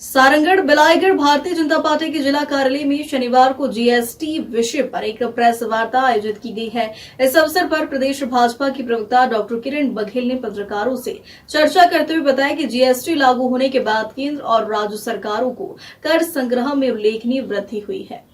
Sarangarh Bilaigarh Bharatiya Janata party के जिला कार्यालय में शनिवार को जीएसटी विषय पर एक प्रेस वार्ता आयोजित की गई है। इस अवसर पर प्रदेश भाजपा की प्रवक्ता डॉक्टर किरण बघेल ने पत्रकारों से चर्चा करते हुए बताया कि जीएसटी लागू होने के बाद केंद्र और राज्य सरकारों को कर संग्रह में उल्लेखनीय वृद्धि हुई है।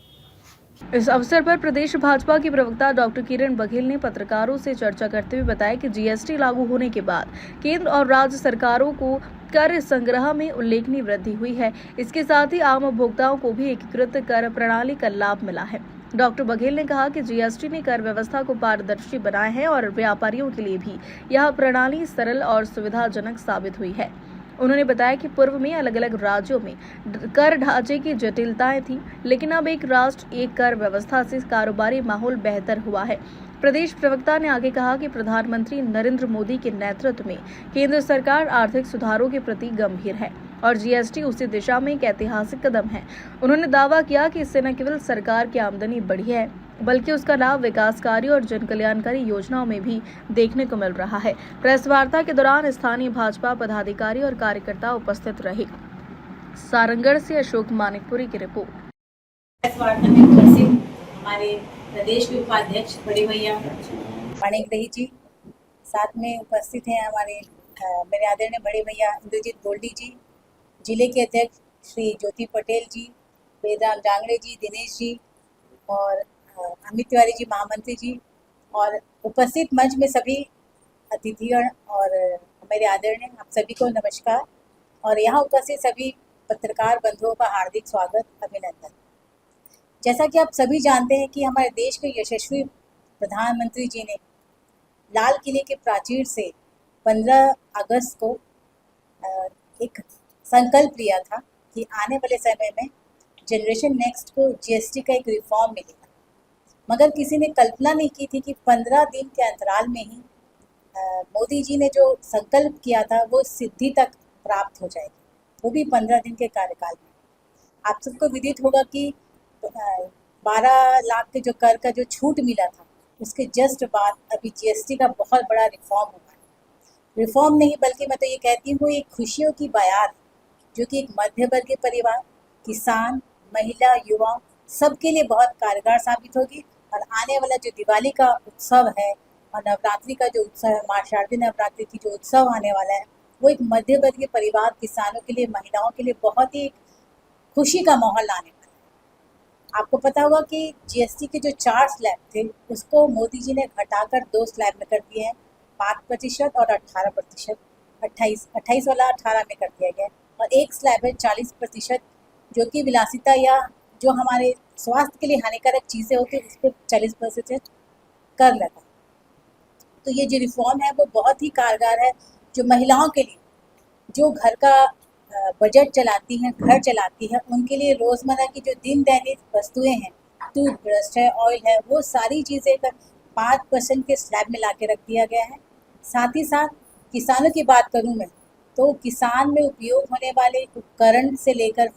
इस अवसर पर प्रदेश भाजपा की प्रवक्ता डॉक्टर किरण बघेल ने पत्रकारों से चर्चा करते हुए बताया कि जीएसटी लागू होने के बाद केंद्र और राज्य सरकारों को कर संग्रह में उल्लेखनीय वृद्धि हुई है। इसके साथ ही आम उपभोक्ताओं को भी एकीकृत कर प्रणाली का लाभ मिला है। डॉक्टर बघेल ने कहा कि जीएसटी ने कर व्यवस्था को पारदर्शी बनाया है और व्यापारियों के लिए भी यह प्रणाली सरल और सुविधाजनक साबित हुई है। उन्होंने बताया कि पूर्व में अलग अलग राज्यों में कर ढांचे की जटिलताएं थी, लेकिन अब एक राष्ट्र एक कर व्यवस्था से कारोबारी माहौल बेहतर हुआ है। प्रदेश प्रवक्ता ने आगे कहा कि प्रधानमंत्री नरेंद्र मोदी के नेतृत्व में केंद्र सरकार आर्थिक सुधारों के प्रति गंभीर है और जीएसटी उसी दिशा में एक ऐतिहासिक कदम है। उन्होंने दावा किया कि इससे न केवल सरकार की आमदनी बढ़ी है, बल्कि उसका लाभ विकास कार्यों और जन कल्याणकारी योजनाओं में भी देखने को मिल रहा है। प्रेस वार्ता के दौरान स्थानीय भाजपा पदाधिकारी और कार्यकर्ता उपस्थित रहे। सारंगढ़ से अशोक मानिकपुरी की रिपोर्ट। प्रेस वार्ता में उपस्थित हमारे प्रदेश के उपाध्यक्ष बड़े भैया पाणिग्रही जी, साथ में उपस्थित हैं हमारे मेरे आदरणीय बड़े भैया इंद्रजीत गोल्डी जी, जिले के अध्यक्ष श्री ज्योति पटेल जी, वेदराम जांगड़े जी, दिनेश जी और अमित तिवारी जी महामंत्री जी, और उपस्थित मंच में सभी अतिथिगण और मेरे आदरणीय आप सभी को नमस्कार। और यहाँ उपस्थित सभी पत्रकार बंधुओं का हार्दिक स्वागत, अभिनंदन। जैसा कि आप सभी जानते हैं कि हमारे देश के यशस्वी प्रधानमंत्री जी ने लाल किले के प्राचीर से 15 अगस्त को एक संकल्प लिया था कि आने वाले समय में जनरेशन नेक्स्ट को जीएसटी का एक रिफॉर्म मिलेगा, मगर किसी ने कल्पना नहीं की थी कि 15 दिन के अंतराल में ही मोदी जी ने जो संकल्प किया था वो सिद्धि तक प्राप्त हो जाएगी, वो भी 15 दिन के कार्यकाल में। आप सबको विदित होगा कि 12 लाख के जो कर का जो छूट मिला था उसके जस्ट बाद अभी जीएसटी का बहुत बड़ा रिफॉर्म हुआ है। रिफॉर्म नहीं बल्कि मैं तो ये कहती हूँ एक खुशियों की बयान, जो कि एक मध्य वर्गीय परिवार, किसान, महिला, युवा सबके लिए बहुत कारगर साबित होगी। और आने वाला जो दिवाली का उत्सव है और नवरात्रि का जो उत्सव है, माँ शारदीय नवरात्रि की जो उत्सव आने वाला है, वो एक मध्य वर्गीय परिवार, किसानों के लिए, महिलाओं के लिए बहुत ही खुशी का माहौल लाने वाला है। आपको पता होगा कि जीएसटी के जो 4 स्लैब थे उसको मोदी जी ने घटाकर 2 स्लैब में कर दिए हैं, 5% और 18%, 28 वाला 18 में कर दिया गया, और एक स्लैब है 40%, जो कि विलासिता या जो हमारे स्वास्थ्य के लिए हानिकारक चीज़ें होती हैं उस पर 40% कर लगा। तो ये जो रिफॉर्म है वो बहुत ही कारगर है, जो महिलाओं के लिए, जो घर का बजट चलाती हैं, घर चलाती हैं, उनके लिए रोज़मर्रा की जो दिन दैनिक वस्तुएं हैं, टूथब्रश है, ऑयल है, वो सारी चीज़ें 5% के स्लैब में ला के रख दिया गया है। साथ ही साथ किसानों की बात करूं मैं, तो किसान में उपयोग होने वाले उपकरण से लेकर